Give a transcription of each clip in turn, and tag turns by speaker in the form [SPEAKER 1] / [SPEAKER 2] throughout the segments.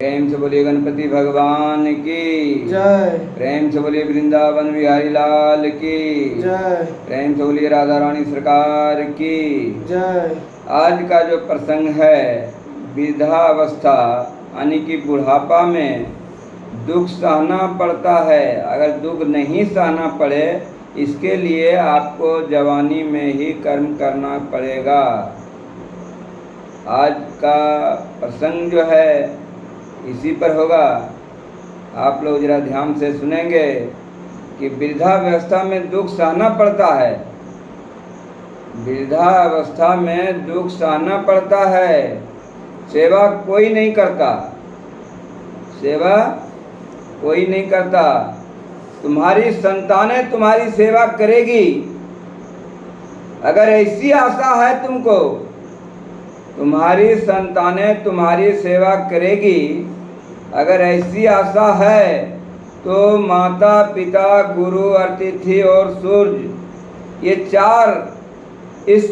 [SPEAKER 1] प्रेम से बोलिए गणपति भगवान की
[SPEAKER 2] जय।
[SPEAKER 1] प्रेम से बोलिए वृंदावन बिहारी लाल की
[SPEAKER 2] जय।
[SPEAKER 1] प्रेम से बोलिए राधा रानी सरकार की
[SPEAKER 2] जय।
[SPEAKER 1] आज का जो प्रसंग है वृद्धावस्था यानी कि बुढ़ापा में दुख सहना पड़ता है। अगर दुख नहीं सहना पड़े इसके लिए आपको जवानी में ही कर्म करना पड़ेगा। आज का प्रसंग जो है इसी पर होगा। आप लोग जरा ध्यान से सुनेंगे कि वृद्धावस्था में दुख सहना पड़ता है। वृद्धावस्था में दुख सहना पड़ता है। सेवा कोई नहीं करता, सेवा कोई नहीं करता। तुम्हारी संतानें तुम्हारी सेवा करेगी। अगर ऐसी आशा है तुमको, तुम्हारी संतानें तुम्हारी सेवा करेगी, अगर ऐसी आशा है तो माता पिता गुरु अतिथि और सूर्य ये चार इस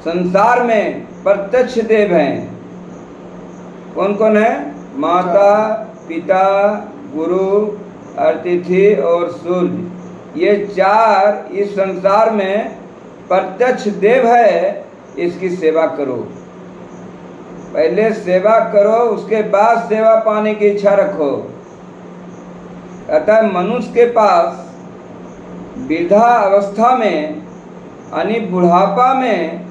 [SPEAKER 1] संसार में प्रत्यक्ष देव हैं। कौन कौन है? माता पिता गुरु अतिथि और सूर्य, ये चार इस संसार में प्रत्यक्ष देव है। इसकी सेवा करो, पहले सेवा करो, उसके बाद सेवा पाने की इच्छा रखो। कहता है मनुष्य के पास वृद्धा अवस्था में यानी बुढ़ापा में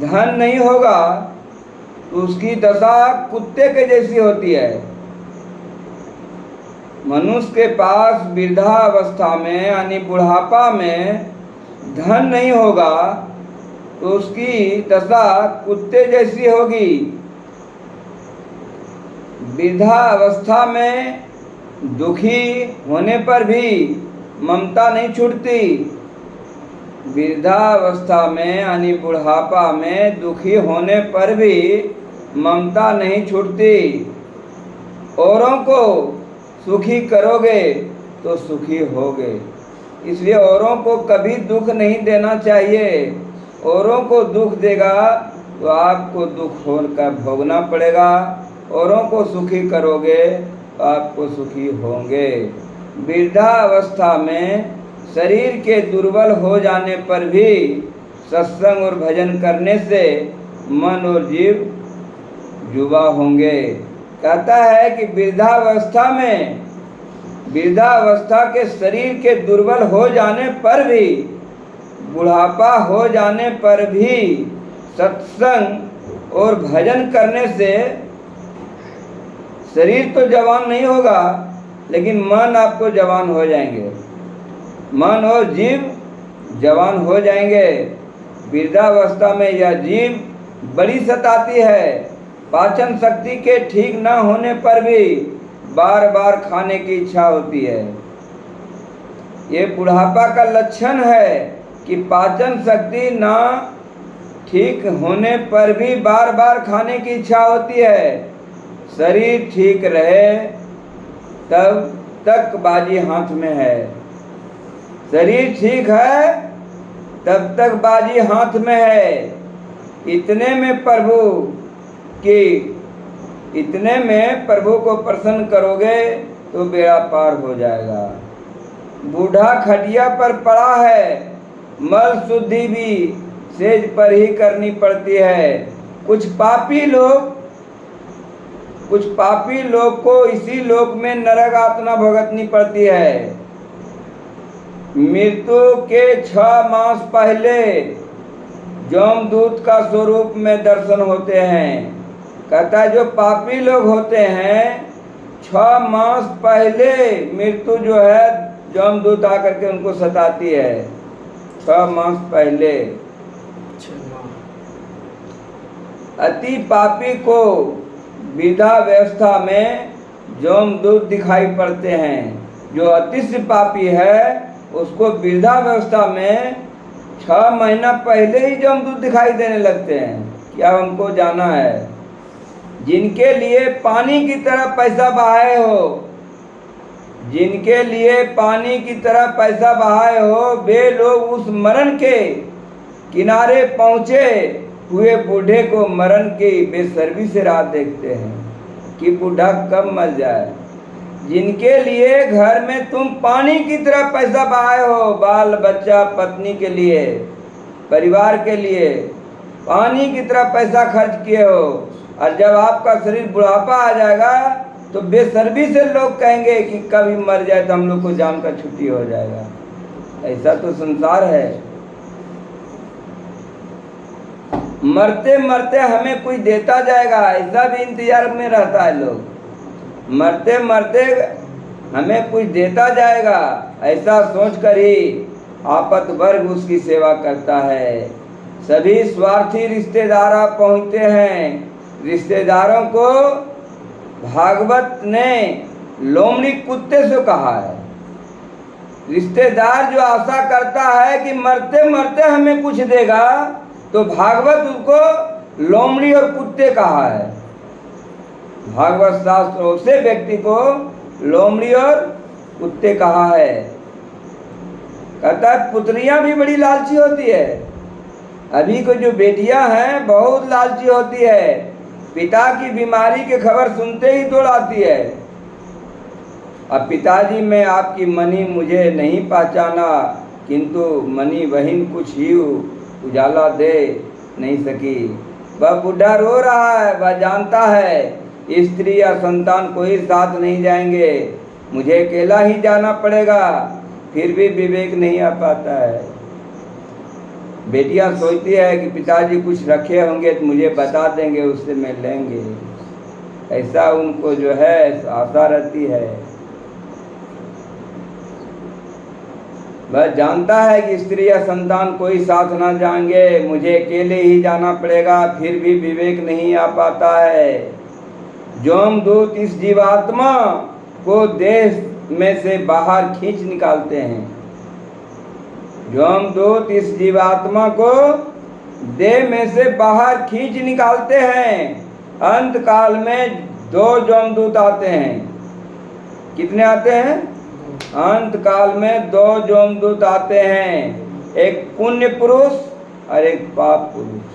[SPEAKER 1] धन नहीं होगा तो उसकी दशा कुत्ते के जैसी होती है। मनुष्य के पास वृद्धा अवस्था में यानी बुढ़ापा में धन नहीं होगा तो उसकी दशा कुत्ते जैसी होगी। वृद्धा अवस्था में दुखी होने पर भी ममता नहीं छूटती। वृद्धावस्था में यानी बुढ़ापा में दुखी होने पर भी ममता नहीं छूटती। औरों को सुखी करोगे तो सुखी होगे, इसलिए औरों को कभी दुख नहीं देना चाहिए। औरों को दुख देगा तो आपको दुख होकर भोगना पड़ेगा। औरों को सुखी करोगे तो आपको सुखी होंगे। वृद्धावस्था में शरीर के दुर्बल हो जाने पर भी सत्संग और भजन करने से मन और जीव युवा होंगे। कहता है कि वृद्धावस्था में, वृद्धावस्था के शरीर के दुर्बल हो जाने पर भी, बुढ़ापा हो जाने पर भी सत्संग और भजन करने से शरीर तो जवान नहीं होगा लेकिन मन आपको जवान हो जाएंगे, मन और जीव जवान हो जाएंगे। वृद्धावस्था में यह जीव बड़ी सताती है। पाचन शक्ति के ठीक न होने पर भी बार बार खाने की इच्छा होती है। ये बुढ़ापा का लक्षण है कि पाचन शक्ति ना ठीक होने पर भी बार बार खाने की इच्छा होती है। शरीर ठीक रहे तब तक बाजी हाथ में है। शरीर ठीक है तब तक बाजी हाथ में है। इतने में प्रभु को प्रसन्न करोगे तो बेड़ा पार हो जाएगा। बूढ़ा खटिया पर पड़ा है, मल शुद्धि भी सेज पर ही करनी पड़ती है। कुछ पापी लोग को इसी लोक में नरक यातना भुगतनी पड़ती है। मृत्यु के 6 मास पहले जमदूत का स्वरूप में दर्शन होते हैं। कहता है जो पापी लोग होते हैं 6 मास पहले मृत्यु जो है जमदूत आकर के उनको सताती है। 6 मास पहले अति पापी को वृद्धावस्था में जमदूत दिखाई पड़ते हैं। जो अतिशय पापी है उसको वृद्धावस्था में 6 महीना पहले ही जमदूत दिखाई देने लगते हैं कि अब हमको जाना है। जिनके लिए पानी की तरह पैसा बहाए हो, जिनके लिए पानी की तरह पैसा बहाए हो, वे लोग उस मरण के किनारे पहुँचे हुए बूढ़े को मरण की बेसर्मी से राह देखते हैं कि बूढ़ा कब मर जाए। जिनके लिए घर में तुम पानी की तरह पैसा बहाए हो, बाल बच्चा पत्नी के लिए, परिवार के लिए पानी की तरह पैसा खर्च किए हो, और जब आपका शरीर बुढ़ापा आ जाएगा तो बेशर्मी से लोग कहेंगे कि कभी मर जाए तो हम लोग को जान का छुट्टी हो जाएगा। ऐसा तो संसार है। मरते मरते हमें कोई देता जाएगा, ऐसा भी इंतजार में रहता है लोग। मरते मरते हमें कुछ देता जाएगा, ऐसा सोचकर ही आपत वर्ग उसकी सेवा करता है। सभी स्वार्थी रिश्तेदार पहुँचते हैं। रिश्तेदारों को भागवत ने लोमड़ी कुत्ते से कहा है। रिश्तेदार जो आशा करता है कि मरते मरते हमें कुछ देगा, तो भागवत उसको लोमड़ी और कुत्ते कहा है। भागवत शास्त्रों से व्यक्ति को लोमड़ी और कुत्ते कहा है। कहता है पुत्रियां भी बड़ी लालची होती है। अभी को जो बेटियां हैं बहुत लालची होती है। पिता की बीमारी की खबर सुनते ही दौड़ आती है। अब पिताजी मैं आपकी मनी मुझे नहीं पहचाना, किंतु मनी बहन कुछ ही उजाला दे नहीं सकी। वह बूढ़ा रो रहा है, वह जानता है स्त्री या संतान कोई साथ नहीं जाएंगे, मुझे अकेला ही जाना पड़ेगा। फिर भी विवेक नहीं आ पाता है। बेटियां सोचती है कि पिताजी कुछ रखे होंगे तो मुझे बता देंगे, उससे मैं लेंगे। ऐसा उनको जो है आशा रहती है। वह जानता है कि स्त्री या संतान कोई साथ ना जाएंगे, मुझे अकेले ही जाना पड़ेगा। फिर भी विवेक नहीं आ पाता है। यमदूत इस जीवात्मा को देह में से बाहर खींच निकालते हैं। यमदूत इस जीवात्मा को देह में से बाहर खींच निकालते हैं। अंत काल में 2 यमदूत आते हैं। कितने आते हैं? अंत काल में 2 यमदूत आते हैं, एक पुण्य पुरुष और एक पाप पुरुष।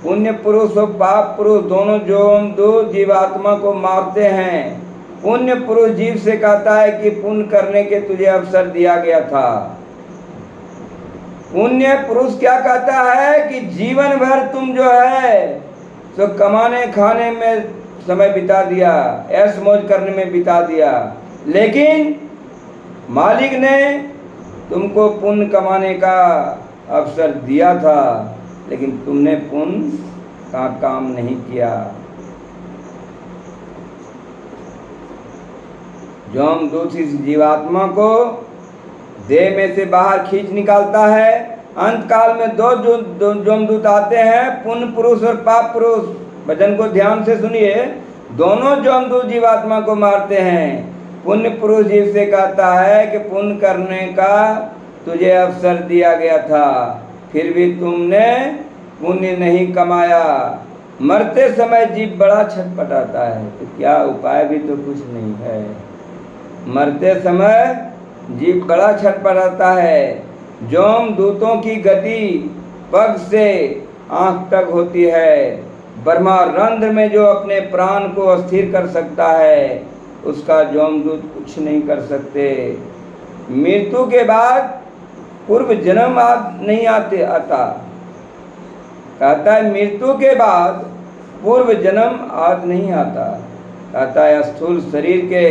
[SPEAKER 1] पुण्य पुरुष और पाप पुरुष दोनों यमदूत जीवात्मा को मारते हैं। पुण्य पुरुष जीव से कहता है कि पुण्य करने के तुझे अवसर दिया गया था। पुण्य पुरुष क्या कहता है कि जीवन भर तुम जो है सो कमाने खाने में समय बिता दिया, ऐश मौज करने में बिता दिया, लेकिन मालिक ने तुमको पुण्य कमाने का अवसर दिया था, लेकिन तुमने पुण्य का काम नहीं किया। यमदूत इस जीवात्मा को देह में से बाहर खींच निकालता है। अंत काल में 2 यमदूत आते हैं, पुण्य पुरुष और पाप पुरुष। वचन को ध्यान से सुनिए। दोनों यमदूत जीवात्मा को मारते हैं। पुण्य पुरुष जीव से कहता है कि पुण्य करने का तुझे अवसर दिया गया था, फिर भी तुमने पुण्य नहीं कमाया। मरते समय जीव बड़ा छटपटाता है, तो क्या उपाय भी तो कुछ नहीं है। मरते समय जीव बड़ा छटपटाता है। यमदूतों की गति पग से आंख तक होती है। ब्रह्मारंध्र में जो अपने प्राण को स्थिर कर सकता है, उसका यमदूत कुछ नहीं कर सकते। मृत्यु के बाद पूर्व जन्म नहीं आता। कहता है मृत्यु के बाद पूर्व जन्म आज नहीं आता। कहता है स्थूल शरीर के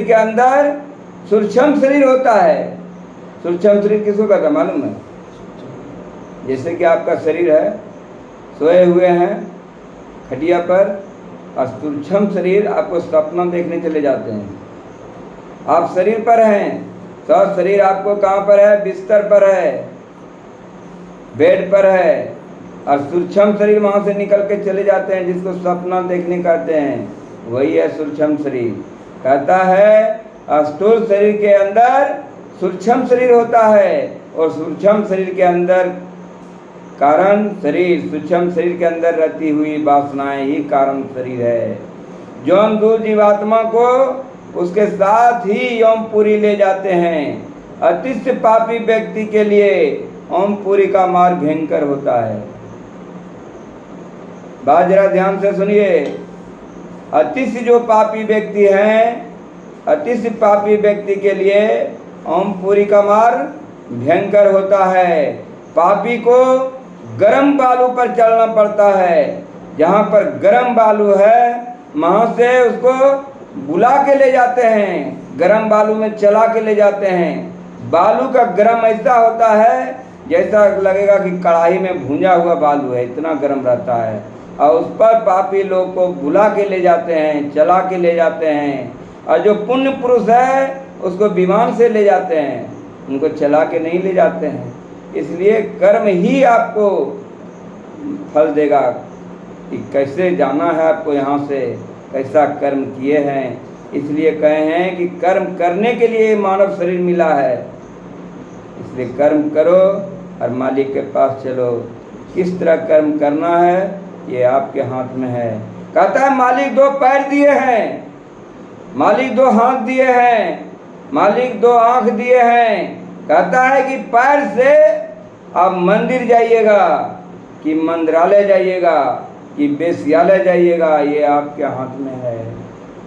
[SPEAKER 1] अंदर सूक्ष्म शरीर होता है। सूक्ष्म शरीर किसको कहता है मालूम है? जैसे कि आपका शरीर है, सोए हुए हैं खटिया पर, और सूक्ष्म शरीर आपको सपना देखने चले जाते हैं। आप शरीर पर हैं, सब शरीर आपको कहाँ पर है? बिस्तर पर है, बेड पर है, और सूक्ष्म शरीर वहाँ से निकल के चले जाते हैं, जिसको सपना देखने कहते हैं। वही है सूक्ष्म शरीर। कहता है स्थूल शरीर के अंदर सूक्ष्म शरीर होता है, और सूक्ष्म शरीर के अंदर कारण शरीर, सूक्ष्म शरीर के अंदर रहती हुई वासनाएं ही कारण शरीर है। यमदूत जीवात्मा को उसके साथ ही यमपुरी ले जाते हैं। अतिशय पापी व्यक्ति के लिए यमपुरी का मार्ग भयंकर होता है। बात जरा ध्यान से सुनिए। अतिशय जो पापी व्यक्ति हैं, अतिशय पापी व्यक्ति के लिए ओमपुरी का मार भयंकर होता है। पापी को गर्म बालू पर चलना पड़ता है। जहाँ पर गर्म बालू है वहाँ से उसको बुला के ले जाते हैं, गर्म बालू में चला के ले जाते हैं। बालू का गर्म ऐसा होता है जैसा लगेगा कि कढ़ाई में भुंजा हुआ बालू है, इतना गर्म रहता है। और उस पर पापी लोग को बुला के ले जाते हैं, चला के ले जाते हैं। और जो पुण्य पुरुष है उसको विमान से ले जाते हैं, उनको चला के नहीं ले जाते हैं। इसलिए कर्म ही आपको फल देगा कि कैसे जाना है आपको यहाँ से, कैसा कर्म किए हैं। इसलिए कहे हैं कि कर्म करने के लिए मानव शरीर मिला है। इसलिए कर्म करो और मालिक के पास चलो। किस तरह कर्म करना है ये आपके हाथ में है। कहता है मालिक 2 पैर दिए हैं, मालिक 2 हाथ दिए हैं, मालिक 2 आँख दिए हैं। कहता है कि पैर से आप मंदिर जाइएगा कि मंदिरालय जाइएगा कि वेश्यालय जाइएगा, ये आपके हाथ में है।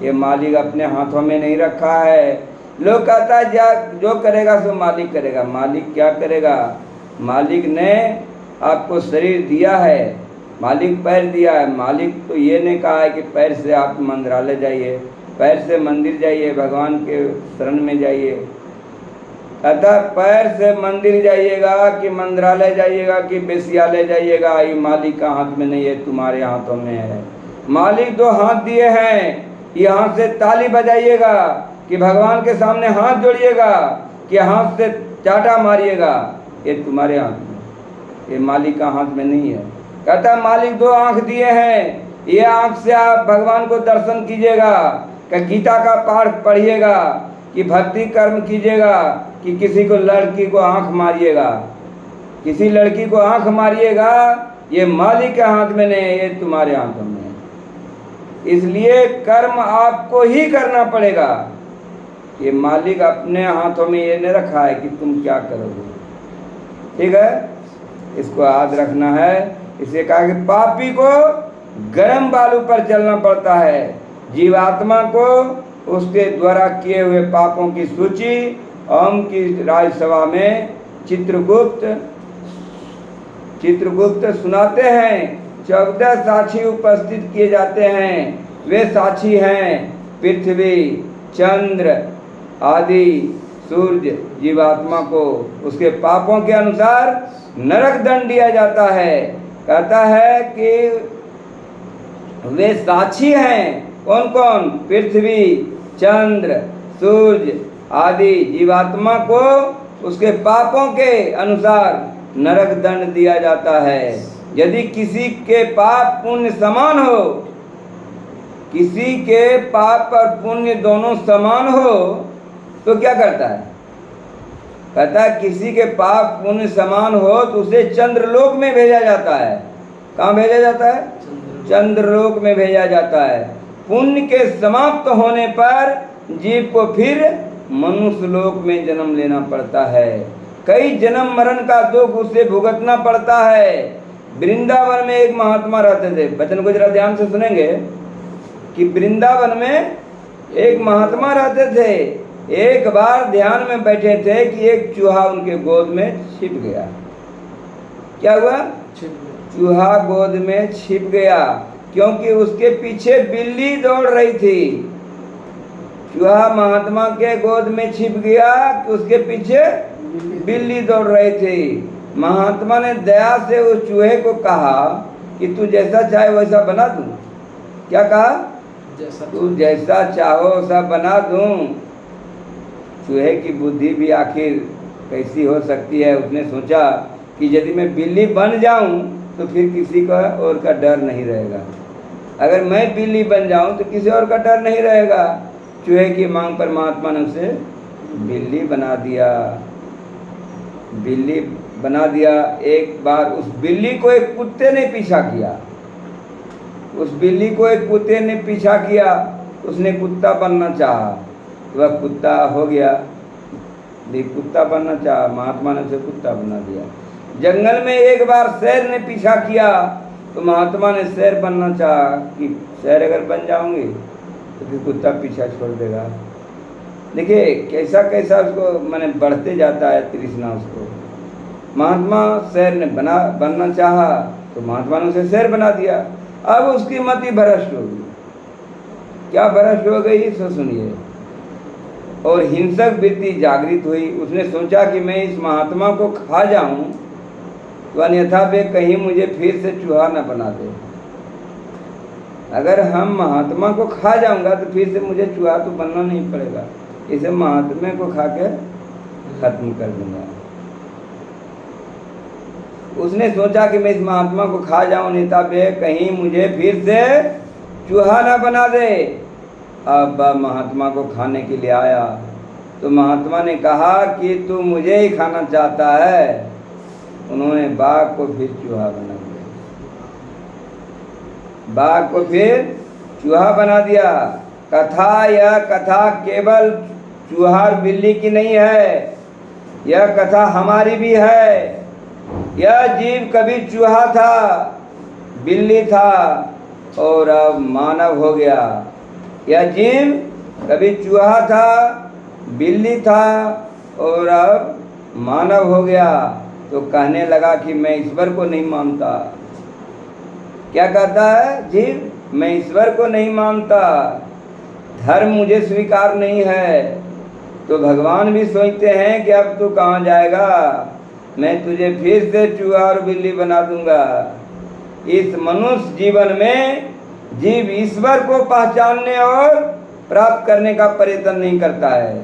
[SPEAKER 1] ये मालिक अपने हाथों में नहीं रखा है। लोग कहता है जो करेगा सो मालिक करेगा। मालिक क्या करेगा? मालिक ने आपको शरीर दिया है, मालिक पैर दिया है। मालिक तो ये नहीं कहा है कि पैर से आप मंदिरालय जाइए, पैर से मंदिर जाइए, भगवान के शरण में जाइए। अतः पैर से मंदिर जाइएगा कि मंदिरालय जाइएगा कि वेश्यालय जाइएगा, ये मालिक का हाथ में नहीं है, तुम्हारे हाथों में है। मालिक 2 हाथ दिए हैं, यहाँ से ताली बजाइएगा कि भगवान के सामने हाथ जोड़िएगा कि हाथ से चाटा मारिएगा, ये तुम्हारे हाथ में, ये मालिक का हाथ में नहीं है। कहता मालिक 2 आँख दिए हैं, ये आँख से आप भगवान को दर्शन कीजिएगा, कि गीता का पाठ पढ़िएगा, कि भक्ति कर्म कीजिएगा, कि किसी को लड़की को आँख मारिएगा, किसी लड़की को आँख मारिएगा, ये मालिक के हाथ में नहीं है, ये तुम्हारे हाथों में है। इसलिए कर्म आपको ही करना पड़ेगा। ये मालिक अपने हाथों में ये नहीं रखा है कि तुम क्या करोगे। ठीक है, इसको याद रखना है। इसे कहा कि पापी को गर्म बालू पर चलना पड़ता है, जीवात्मा को उसके द्वारा किए हुए पापों की सूची ओम की राजसभा में चित्रगुप्त सुनाते हैं। 14 साक्षी उपस्थित किए जाते हैं। वे साक्षी हैं पृथ्वी, चंद्र आदि, सूर्य। जीवात्मा को उसके पापों के अनुसार नरक दंड दिया जाता है। कहता है कि वे साक्षी हैं। कौन कौन? पृथ्वी, चंद्र, सूर्य आदि। जीवात्मा को उसके पापों के अनुसार नरक दंड दिया जाता है। यदि किसी के पाप पुण्य समान हो, किसी के पाप और पुण्य दोनों समान हो तो क्या करता है? कहता है किसी के पाप पुण्य समान हो तो उसे चंद्रलोक में भेजा जाता है। कहाँ भेजा जाता है? चंद्रलोक में भेजा जाता है। पुण्य के समाप्त होने पर जीव को फिर मनुष्य लोक में जन्म लेना पड़ता है। कई जन्म मरण का दुख उसे भुगतना पड़ता है। वृंदावन में एक महात्मा रहते थे। वचन को जरा ध्यान से सुनेंगे कि वृंदावन में एक महात्मा रहते थे। एक बार ध्यान में बैठे थे कि एक चूहा उनके गोद में छिप गया। क्या हुआ? चूहा गोद में छिप गया, क्योंकि उसके पीछे बिल्ली दौड़ रही थी। चूहा महात्मा के गोद में छिप गया कि उसके पीछे बिल्ली दौड़ रही थी। महात्मा ने दया से उस चूहे को कहा कि तू जैसा चाहे वैसा बना दूं। क्या कहा? तू जैसा चाहो वैसा बना दूं। चूहे की बुद्धि भी आखिर कैसी हो सकती है। उसने सोचा कि यदि मैं बिल्ली बन जाऊं तो फिर किसी का और का डर नहीं रहेगा। अगर मैं बिल्ली बन जाऊं तो किसी और का डर नहीं रहेगा। चूहे की मांग पर महात्मा ने उसे बिल्ली बना दिया। बिल्ली बना दिया। एक बार उस बिल्ली को एक कुत्ते ने पीछा किया। उस बिल्ली को एक कुत्ते ने पीछा किया। उसने कुत्ता बनना चाहा, वह कुत्ता हो गया। कुत्ता बनना चाहा, महात्मा ने उसे कुत्ता बना दिया। जंगल में एक बार शेर ने पीछा किया। तो महात्मा ने शेर बनना चाहा कि शेर अगर बन जाऊंगी तो फिर कुत्ता पीछा छोड़ देगा। देखिए कैसा कैसा उसको मैंने बढ़ते जाता है तृष्णा उसको। महात्मा शेर ने बनना चाहा तो महात्मा ने उसे शेर बना दिया। अब उसकी मति भ्रष्ट हो गई। क्या भ्रष्ट हो गई सो सुनिए। और हिंसक वृत्ति जागृत हुई। उसने सोचा कि मैं इस महात्मा को खा जाऊं तो अन्यथा वे कहीं मुझे फिर से चूहा न बना दे। अगर हम महात्मा को खा जाऊंगा तो फिर से मुझे चूहा तो बनना नहीं पड़ेगा, इसे महात्मा को खा के खत्म कर दूंगा। उसने सोचा कि मैं इस महात्मा को खा जाऊं नेता पे कहीं मुझे फिर से चूहा ना बना दे। अब महात्मा को खाने के लिए आया तो महात्मा ने कहा कि तू मुझे ही खाना चाहता है। उन्होंने बाघ को फिर चूहा बना दिया। बाघ को फिर चूहा बना दिया। यह कथा केवल चूहा और बिल्ली की नहीं है, यह कथा हमारी भी है। यह जीव कभी चूहा था, बिल्ली था और अब मानव हो गया। यह जीव कभी चूहा था, बिल्ली था और अब मानव हो गया। तो कहने लगा कि मैं ईश्वर को नहीं मानता। क्या कहता है जीव? मैं ईश्वर को नहीं मानता, धर्म मुझे स्वीकार नहीं है। तो भगवान भी सोचते हैं कि अब तू कहाँ जाएगा, मैं तुझे फिर से चूहा और बिल्ली बना दूंगा। इस मनुष्य जीवन में जीव ईश्वर को पहचानने और प्राप्त करने का प्रयत्न नहीं करता है।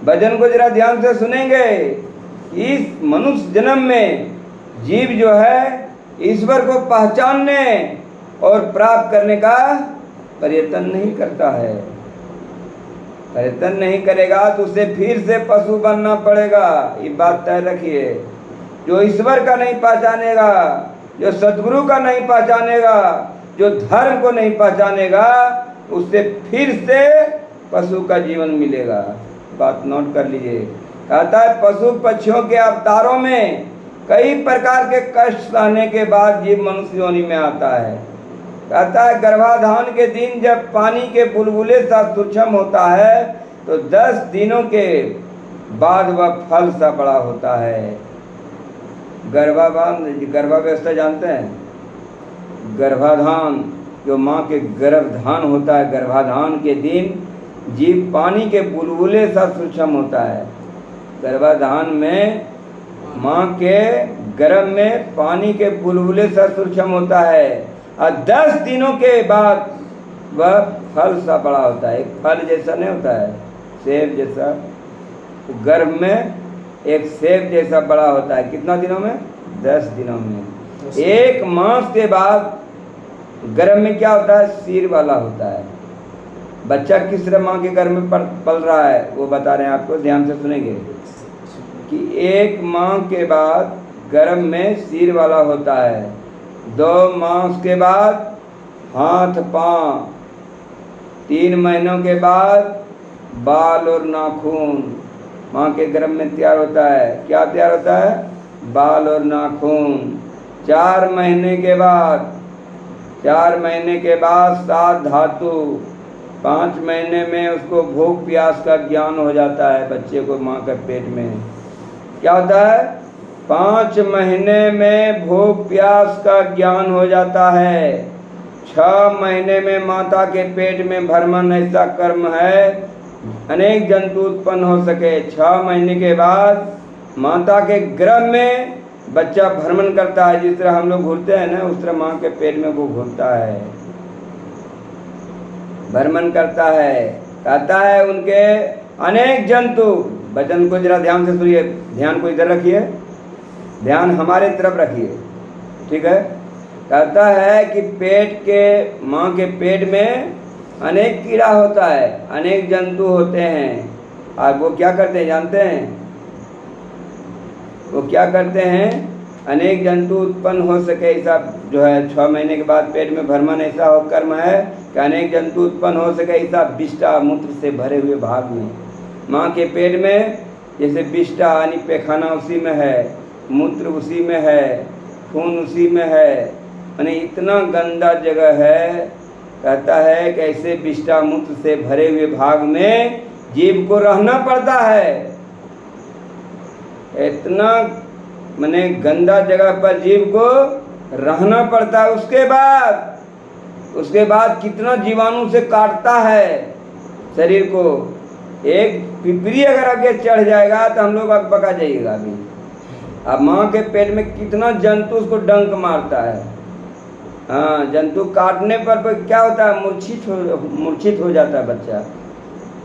[SPEAKER 1] भजन को जरा ध्यान से सुनेंगे। इस मनुष्य जन्म में जीव जो है ईश्वर को पहचानने और प्राप्त करने का प्रयत्न नहीं करता है। प्रयत्न नहीं करेगा तो उसे फिर से पशु बनना पड़ेगा। ये बात तय रखिए। जो ईश्वर का नहीं पहचानेगा, जो सद्गुरु का नहीं पहचानेगा, जो धर्म को नहीं पहचानेगा, उससे फिर से पशु का जीवन मिलेगा। बात नोट कर लीजिए। कहता है पशु पक्षियों के अवतारों में कई प्रकार के कष्ट सहने के बाद जीव मनुष्य योनि में आता है। कहता है गर्भाधान के दिन जब पानी के बुलबुले सा सूक्ष्म होता है तो 10 दिनों के बाद वह फल सा बड़ा होता है। गर्भावस्था जानते हैं? गर्भाधान, जो माँ के गर्भधान होता है, गर्भाधान के दिन जीव पानी के बुलबुले सा सूक्ष्म होता है। गर्भाधान में माँ के गर्भ में पानी के बुलबुले सा सूक्ष्म होता है और 10 दिनों के बाद वह फल सा बड़ा होता है। एक फल जैसा नहीं होता है, सेब जैसा, गर्भ में एक सेब जैसा बड़ा होता है। कितना दिनों में? 10 दिनों में। एक मास के बाद गर्भ में क्या होता है? सिर वाला होता है। बच्चा किस तरह माँ के गर्भ में पल रहा है वो बता रहे हैं आपको, ध्यान से सुनेंगे। कि एक माह के बाद गर्भ में सिर वाला होता है, 2 मास के बाद हाथ पाँव, 3 महीनों के बाद बाल और नाखून माँ के गर्भ में तैयार होता है। क्या तैयार होता है? बाल और नाखून। 4 महीने के बाद 7 धातु। 5 महीने में उसको भूख प्यास का ज्ञान हो जाता है बच्चे को माँ के पेट में। क्या होता है? 5 महीने में भूख प्यास का ज्ञान हो जाता है। 6 महीने में माता के पेट में भ्रमण ऐसा कर्म है अनेक जंतु उत्पन्न हो सके। 6 महीने के बाद माता के गर्भ में बच्चा भ्रमण करता है। जिस तरह हम लोग घूरते हैं ना, उस तरह माँ के पेट में वो घूरता है, भ्रमण करता है। कहता है उनके अनेक जंतु, वचन को जरा ध्यान से सुनिए, ध्यान को इधर रखिए, ध्यान हमारे तरफ रखिए, ठीक है। कहता है कि पेट के माँ के पेट में अनेक कीड़ा होता है, अनेक जंतु होते हैं। और वो क्या करते हैं जानते हैं? वो क्या करते हैं? अनेक जंतु उत्पन्न हो सके ऐसा जो है 6 महीने के बाद पेट में भ्रमण ऐसा हो कर्म है कि अनेक जंतु उत्पन्न हो सके ऐसा विष्ठा मूत्र से भरे हुए भाग में। माँ के पेट में जैसे विष्ठा यानी पैखाना उसी में है, मूत्र उसी में है, खून उसी में है, यानी इतना गंदा जगह है। कहता है कि ऐसे विष्टा मूत्र से भरे हुए भाग में जीव को रहना पड़ता है। इतना माने गंदा जगह पर जीव को रहना पड़ता है। उसके बाद कितना जीवाणु से काटता है शरीर को। एक पिपरी अगर आगे चढ़ जाएगा तो हम लोग अकबका जाइएगा अभी। अब माँ के पेट में कितना जंतु उसको डंक मारता है। हाँ, जंतु काटने पर क्या होता है, मूर्छित हो जाता है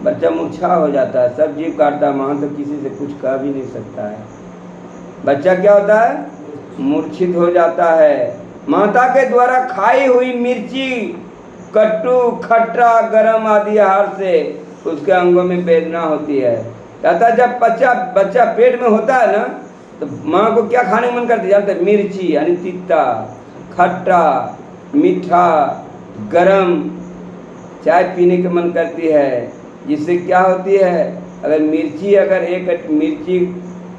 [SPEAKER 1] बच्चा मूर्छा हो जाता है। सब जीव काटता है, माँ तो किसी से कुछ कह भी नहीं सकता है। बच्चा क्या होता है, मूर्छित हो जाता है। माता के द्वारा खाई हुई मिर्ची, कट्टू, खट्टा, गरम आदि आहार से उसके अंगों में वेदना होती है। कहता जब बच्चा पेट में होता है ना, तो माँ को क्या खाने का मन करती है जानते हैं? मिर्ची यानी तीता, खट्टा, मीठा, गरम चाय पीने का मन करती है। जिससे क्या होती है, अगर एक मिर्ची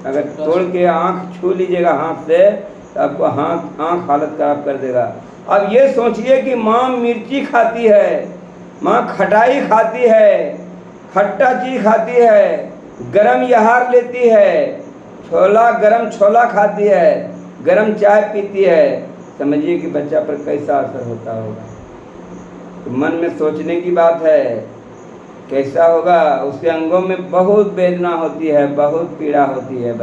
[SPEAKER 1] अगर तोड़ के आँख छू लीजिएगा हाथ से, तो आपको आँख हालत खराब कर देगा। अब ये सोचिए कि माँ मिर्ची खाती है, माँ खटाई खाती है, खट्टा चीज खाती है, गरम आहार लेती है, गरम छोला खाती है, गरम चाय पीती है। समझिए कि बच्चा पर कैसा असर होता होगा। तो मन में सोचने की बात है, कैसा होगा। उसके अंगों में बहुत वेदना होती है, बहुत पीड़ा होती है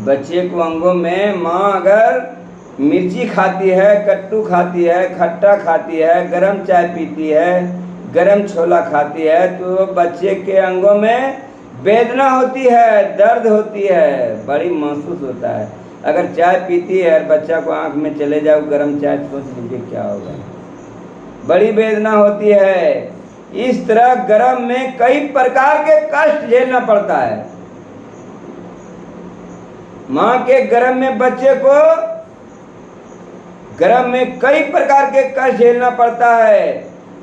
[SPEAKER 1] बच्चे को अंगों में। माँ अगर मिर्ची खाती है, कट्टू खाती है, खट्टा खाती है, गरम चाय पीती है, गरम छोला खाती है, तो बच्चे के अंगों में वेदना होती है, दर्द होती है, बड़ी महसूस होता है। अगर चाय पीती है और बच्चा को आंख में चले जाओ गरम चाय, सोच लीजिए क्या होगा, बड़ी वेदना होती है। इस तरह गरम में कई प्रकार के कष्ट झेलना पड़ता है। माँ के गरम में बच्चे को गरम में कई प्रकार के कष्ट झेलना पड़ता है।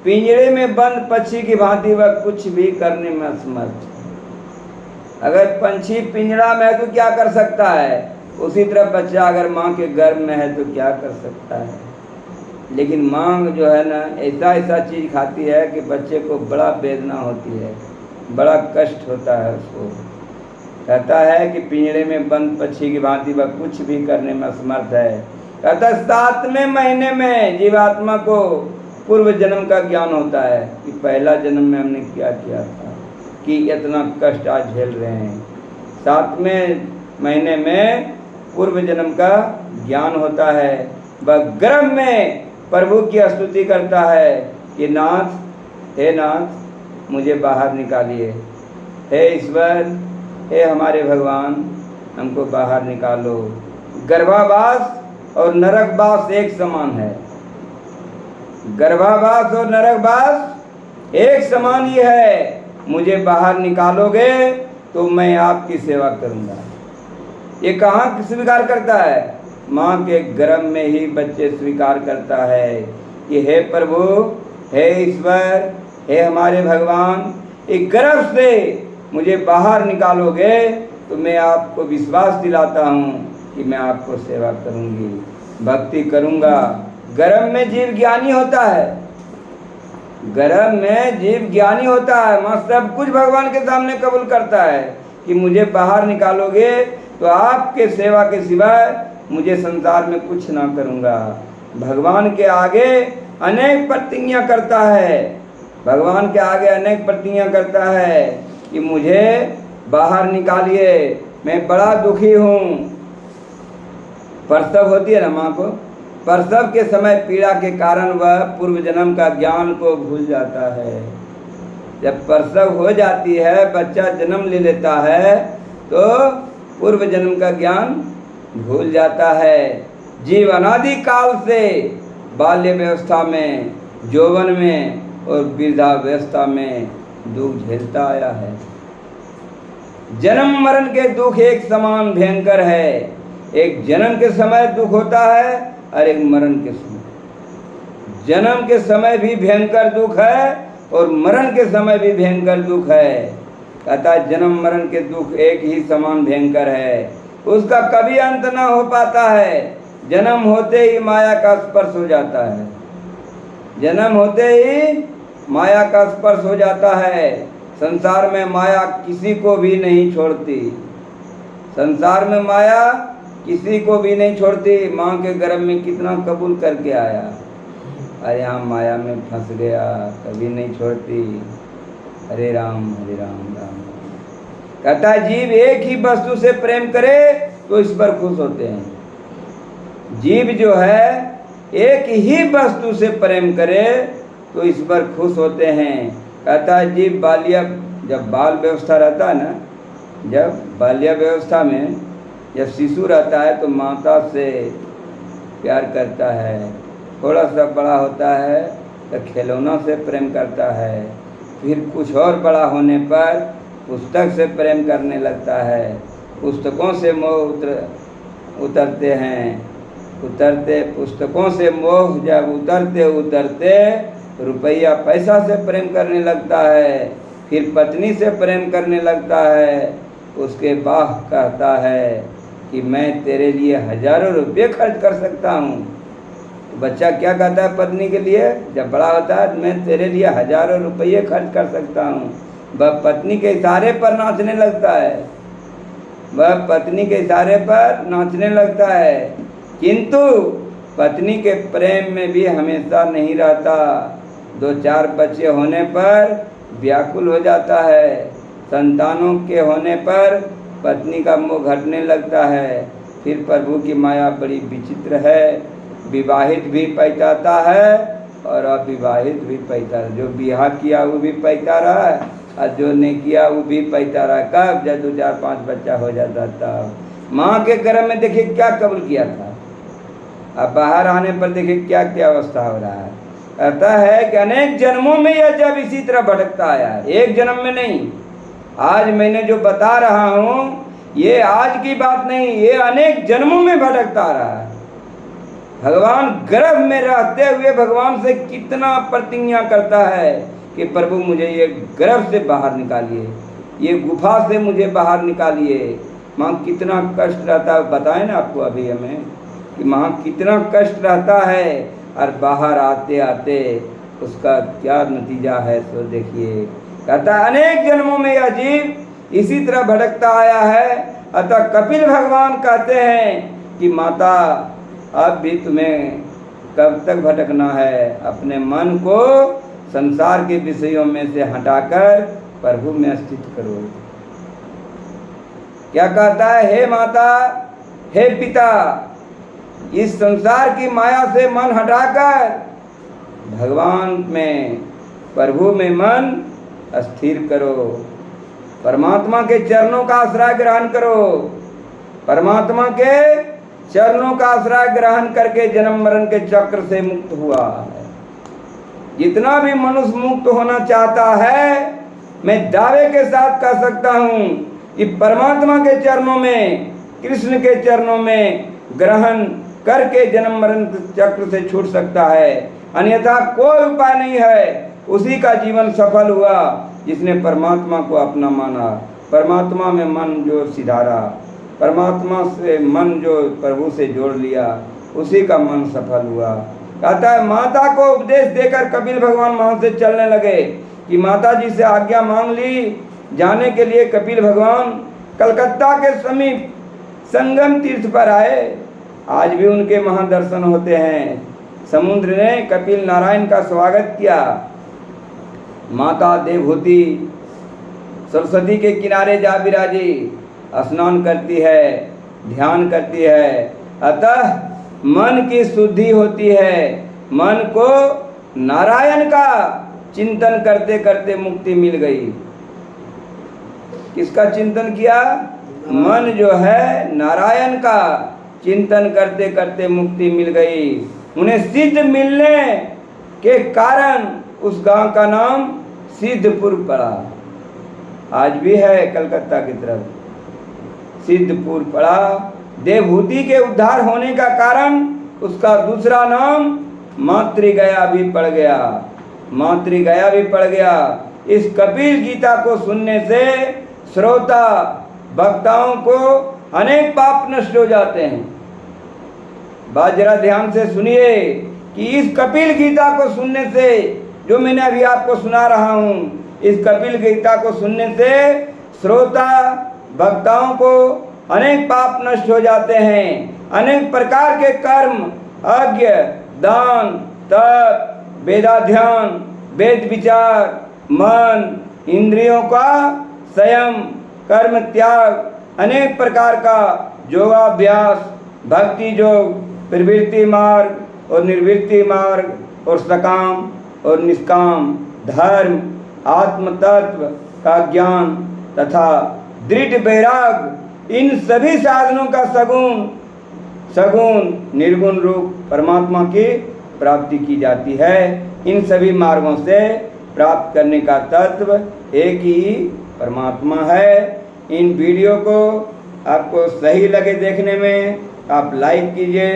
[SPEAKER 1] पिंजरे में बंद पक्षी की भांति वह कुछ भी करने में असमर्थ। अगर पंछी पिंजरा में है तो क्या कर सकता है, उसी तरह बच्चा अगर माँ के गर्भ में है तो क्या कर सकता है। लेकिन माँ जो है ना, ऐसा चीज़ खाती है कि बच्चे को बड़ा वेदना होती है, बड़ा कष्ट होता है उसको। कहता है कि पिंजरे में बंद पक्षी की भांति वह कुछ भी करने में असमर्थ है। कहता है 7वें महीने में जीवात्मा को पूर्व जन्म का ज्ञान होता है कि पहला जन्म में हमने क्या किया था कि इतना कष्ट आज झेल रहे हैं। 7वें महीने में पूर्व जन्म का ज्ञान होता है। वह गर्भ में प्रभु की स्तुति करता है कि नाथ, हे नाथ मुझे बाहर निकालिए, हे ईश्वर, हे हमारे भगवान हमको बाहर निकालो। गर्भावास और नरकवास एक समान है। गर्भावास और नरकवास एक समान ही है। मुझे बाहर निकालोगे तो मैं आपकी सेवा करूंगा। ये कहाँ स्वीकार करता है? माँ के गर्भ में ही बच्चे स्वीकार करता है कि हे प्रभु, हे ईश्वर, हे हमारे भगवान, एक गर्भ से मुझे बाहर निकालोगे तो मैं आपको विश्वास दिलाता हूँ कि मैं आपको सेवा करूँगी, भक्ति करूँगा। गर्भ में जीव ज्ञानी होता है, गर्भ में जीव ज्ञानी होता है। माँ सब कुछ भगवान के सामने कबूल करता है कि मुझे बाहर निकालोगे तो आपके सेवा के सिवाय मुझे संसार में कुछ ना करूँगा। भगवान के आगे अनेक प्रतिज्ञा करता है, भगवान के आगे अनेक प्रतिज्ञा करता है कि मुझे बाहर निकालिए, मैं बड़ा दुखी हूँ। प्रसव होती है ना माँ को, प्रसव के समय पीड़ा के कारण वह पूर्व जन्म का ज्ञान को भूल जाता है। जब प्रसव हो जाती है, बच्चा जन्म ले लेता है, तो पूर्व जन्म का ज्ञान भूल जाता है। जीव अनादि काल से बाल्य व्यवस्था में, यौवन में और वृद्धावस्था में दुख झेलता आया है। जन्म मरण के दुख एक समान भयंकर है। एक जन्म के समय दुख होता है और एक मरण के समय। जन्म के समय भी भयंकर दुख है और मरण के समय भी भयंकर दुख है। कहता है जन्म मरण के दुख एक ही समान भयंकर है। उसका कभी अंत ना हो पाता है। जन्म होते ही माया का स्पर्श हो जाता है, जन्म होते ही माया का स्पर्श हो जाता है। संसार में माया किसी को भी नहीं छोड़ती, संसार में माया किसी को भी नहीं छोड़ती। माँ के गर्भ में कितना कबूल करके आया, अरे यहाँ माया में फंस गया, कभी नहीं छोड़ती। हरे राम राम राम। कहता है जीव एक ही वस्तु से प्रेम करे तो इस पर खुश होते हैं। जीव जो है एक ही वस्तु से प्रेम करे तो इस पर खुश होते हैं। कहता है जीव बाल्य, जब बाल व्यवस्था रहता है ना, जब बाल्य व्यवस्था में जब शिशु रहता है तो माता से प्यार करता है। थोड़ा सा बड़ा होता है तो खिलौना से प्रेम करता है। फिर कुछ और बड़ा होने पर पुस्तक से प्रेम करने लगता है। पुस्तकों से मोह उतरते हैं, उतरते पुस्तकों से मोह जब उतरते उतरते रुपया पैसा से प्रेम करने लगता है। फिर पत्नी से प्रेम करने लगता है। उसके बाद कहता है कि मैं तेरे लिए हजारों रुपये खर्च कर सकता हूँ। बच्चा क्या कहता है पत्नी के लिए जब बड़ा होता है, मैं तेरे लिए हजारों रुपये खर्च कर सकता हूँ। वह पत्नी के इशारे पर नाचने लगता है, वह पत्नी के इशारे पर नाचने लगता है। किंतु पत्नी के प्रेम में भी हमेशा नहीं रहता। 2-4 बच्चे होने पर व्याकुल हो जाता है। संतानों के होने पर पत्नी का मोह घटने लगता है। फिर प्रभु की माया बड़ी विचित्र है। विवाहित भी पहचाता है और अविवाहित भी पहचाता। जो विवाह किया वो भी पहचा रहा है और जो नहीं किया वो भी पहचा रहा। कब जब 2-4-5 बच्चा हो जाता तब। माँ के गर्भ में देखिए क्या कबूल किया था, अब बाहर आने पर देखिए क्या क्या अवस्था हो रहा है। कहता है कि अनेक जन्मों में यह जब इसी तरह भटकता आया है, एक जन्म में नहीं। आज मैंने जो बता रहा हूँ ये आज की बात नहीं, ये अनेक जन्मों में भटकता आ रहा है। भगवान गर्भ में रहते हुए भगवान से कितना प्रतिज्ञा करता है कि प्रभु मुझे ये गर्भ से बाहर निकालिए, ये गुफा से मुझे बाहर निकालिए। माँ कितना कष्ट रहता है बताएं ना आपको अभी हमें कि माँ कितना कष्ट रहता है और बाहर आते आते उसका क्या नतीजा है सो देखिए। कहता है अनेक जन्मों में यह जीव इसी तरह भटकता आया है। अतः कपिल भगवान कहते हैं कि माता अब भी तुम्हें कब तक भटकना है, अपने मन को संसार के विषयों में से हटाकर प्रभु में स्थित करो। क्या कहता है, हे माता हे पिता, इस संसार की माया से मन हटाकर भगवान में प्रभु में मन स्थिर करो। परमात्मा के चरणों का आश्रय ग्रहण करो। परमात्मा के चरणों का आश्रय ग्रहण करके जन्म मरण के चक्र से मुक्त हुआ है। जितना भी मनुष्य मुक्त होना चाहता है, मैं दावे के साथ कह सकता हूँ कि परमात्मा के चरणों में, कृष्ण के चरणों में ग्रहण करके जन्म मरण चक्र से छूट सकता है। अन्यथा कोई उपाय नहीं है। उसी का जीवन सफल हुआ जिसने परमात्मा को अपना माना, परमात्मा में मन जो सिधारा, परमात्मा से मन जो प्रभु से जोड़ लिया, उसी का मन सफल हुआ। कहता है माता को उपदेश देकर कपिल भगवान वहाँ से चलने लगे कि माता जी से आज्ञा मांग ली जाने के लिए। कपिल भगवान कलकत्ता के समीप संगम तीर्थ पर आए। आज भी उनके महादर्शन होते हैं। समुद्र ने कपिल नारायण का स्वागत किया। माता देवहूति सरस्वती के किनारे जा विराजी, स्नान करती है, ध्यान करती है। अतः मन की शुद्धि होती है। मन को नारायण का चिंतन करते करते मुक्ति मिल गई। किसका चिंतन किया? मन जो है नारायण का चिंतन करते करते मुक्ति मिल गई। उन्हें सिद्ध मिलने के कारण उस गांव का नाम सिद्धपुर पड़ा। आज भी है कलकत्ता की तरफ सिद्धपुर पड़ा। देवहूति के उद्धार होने का कारण उसका दूसरा नाम मातृगया भी पड़ गया। मातृगया भी पड़ गया। इस कपिल गीता को सुनने से श्रोता भक्ताओं को अनेक पाप नष्ट हो जाते हैं। बात जरा ध्यान से सुनिए कि इस कपिल गीता को सुनने से, जो मैंने अभी आपको सुना रहा हूँ, इस कपिल गीता को सुनने से श्रोता भक्ताओं को अनेक पाप नष्ट हो जाते हैं। अनेक प्रकार के कर्म, यज्ञ, दान, तप, वेदाध्ययन, वेद विचार, मन, इंद्रियों का संयम, कर्म त्याग, अनेक प्रकार का योगाभ्यास, भक्ति योग, प्रवृत्ति मार्ग और निर्वृत्ति मार्ग और सकाम और निष्काम धर्म, आत्म तत्व का ज्ञान तथा दृढ़ वैराग, इन सभी साधनों का सगुण निर्गुण रूप परमात्मा की प्राप्ति की जाती है। इन सभी मार्गों से प्राप्त करने का तत्व एक ही परमात्मा है। इन वीडियो को आपको सही लगे देखने में, आप लाइक कीजिए,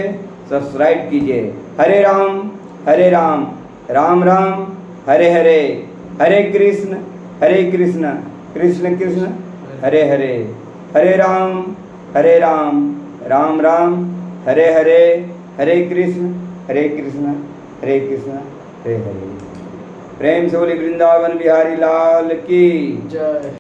[SPEAKER 1] सब्सक्राइब कीजिए। हरे राम राम राम हरे हरे, हरे कृष्ण कृष्ण कृष्ण हरे हरे, हरे राम राम राम हरे हरे, हरे कृष्ण कृष्ण हरे हरे। प्रेम से बोले वृंदावन बिहारी लाल की जय।